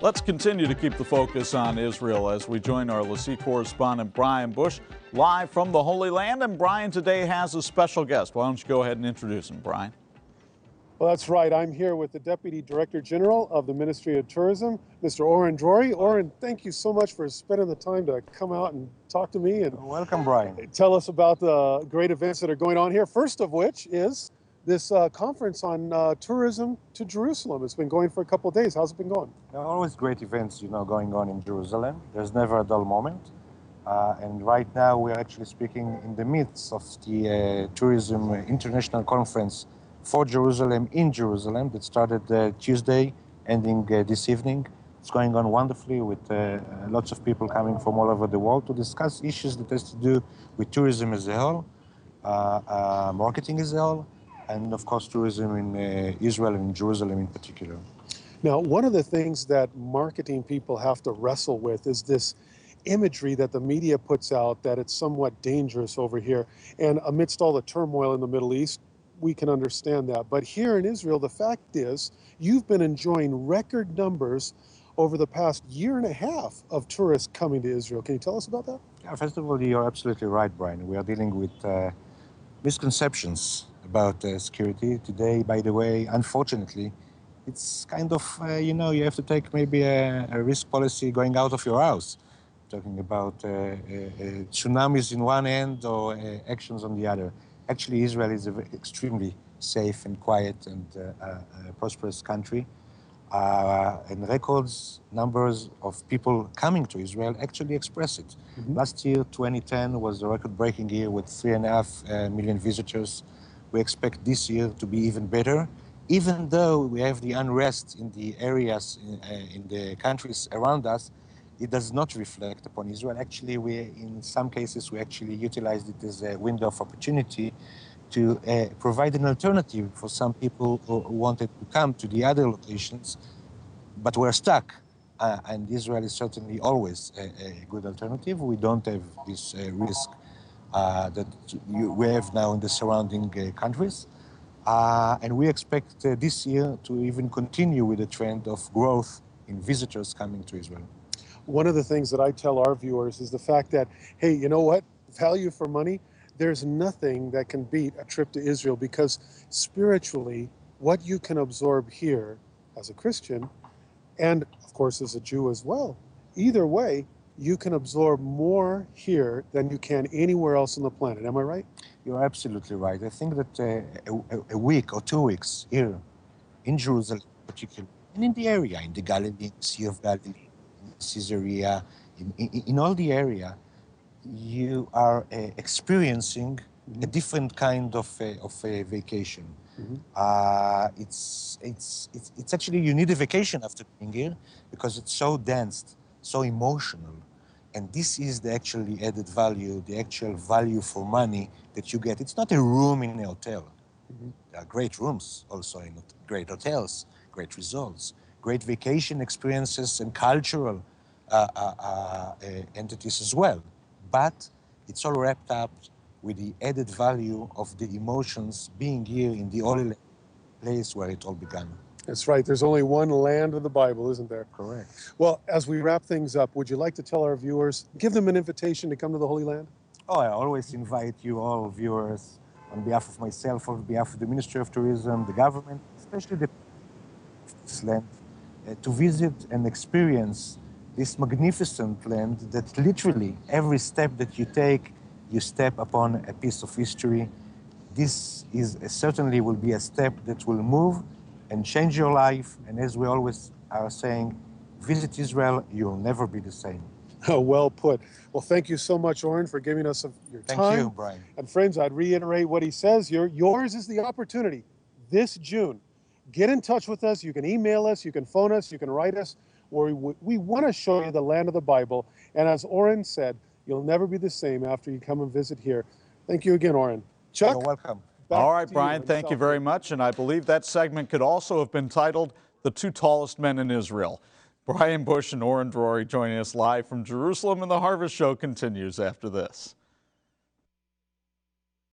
Let's continue to keep the focus on Israel as we join our LaCie correspondent Brian Bush live from the Holy Land. And Brian today has a special guest. Why don't you go ahead and introduce him, Brian? Well, that's right. I'm here with the Deputy Director General of the Ministry of Tourism, Mr. Oren Drori. Oren, thank you so much for spending the time to come out and talk to me and welcome, Brian. Tell us about the great events that are going on here. First of which is this conference on tourism to Jerusalem. It's been going for a couple of days. How's it been going? There are always great events, going on in Jerusalem. There's never a dull moment. And right now we're actually speaking in the midst of the Tourism International Conference for Jerusalem in Jerusalem that started Tuesday, ending this evening. It's going on wonderfully with lots of people coming from all over the world to discuss issues that has to do with tourism as a whole, marketing as a whole, and of course tourism in Israel and in Jerusalem in particular. Now, one of the things that marketing people have to wrestle with is this imagery that the media puts out that it's somewhat dangerous over here. And amidst all the turmoil in the Middle East, we can understand that. But here in Israel, the fact is, you've been enjoying record numbers over the past year and a half of tourists coming to Israel. Can you tell us about that? Yeah, first of all, you're absolutely right, Brian. We are dealing with misconceptions about security. Today, by the way, unfortunately, it's kind of, you have to take maybe a risk policy going out of your house. Talking about tsunamis in one end or actions on the other. Actually, Israel is an extremely safe and quiet and prosperous country. And records, numbers of people coming to Israel actually express it. Mm-hmm. Last year, 2010, was a record-breaking year with 3.5 million visitors. We expect this year to be even better, even though we have the unrest in the areas, in the countries around us. It does not reflect upon Israel. Actually, in some cases, we actually utilized it as a window of opportunity to provide an alternative for some people who wanted to come to the other locations, but were stuck. And Israel is certainly always a good alternative. We don't have this risk that we have now in the surrounding countries. And we expect this year to even continue with the trend of growth in visitors coming to Israel. One of the things that I tell our viewers is the fact that, hey, you know what? Value for money, there's nothing that can beat a trip to Israel, because spiritually, what you can absorb here as a Christian, and of course as a Jew as well, either way, you can absorb more here than you can anywhere else on the planet. Am I right? You're absolutely right. I think that a week or 2 weeks here in Jerusalem in particular, and in the area, in the Galilee, Sea of Galilee, Caesarea, in all the area, you are experiencing a different kind of a vacation. Mm-hmm. It's actually, you need a vacation after being here because it's so dense, so emotional. And this is the actually added value, the actual value for money that you get. It's not a room in a hotel. Mm-hmm. There are great rooms also in great hotels, great resorts, great vacation experiences and cultural entities as well. But it's all wrapped up with the added value of the emotions being here in the Holy Land, place where it all began. That's right. There's only one land of the Bible, isn't there? Correct. Well, as we wrap things up, would you like to tell our viewers, give them an invitation to come to the Holy Land? Oh, I always invite you all viewers, on behalf of myself, on behalf of the Ministry of Tourism, the government, especially the this land, to visit and experience this magnificent land that literally every step that you take, you step upon a piece of history. This is certainly will be a step that will move and change your life. And as we always are saying, visit Israel, you'll never be the same. Oh, well put. Well, thank you so much, Oren, for giving us your time. Thank you, Brian. And friends, I'd reiterate what he says. Yours is the opportunity this June. Get in touch with us. You can email us, you can phone us, you can write us. We want to show you the land of the Bible. And as Oren said, you'll never be the same after you come and visit here. Thank you again, Oren. Chuck? You're welcome. All right, Brian, thank you very much. And I believe that segment could also have been titled The Two Tallest Men in Israel. Brian Bush and Oren Drori joining us live from Jerusalem, and the Harvest Show continues after this.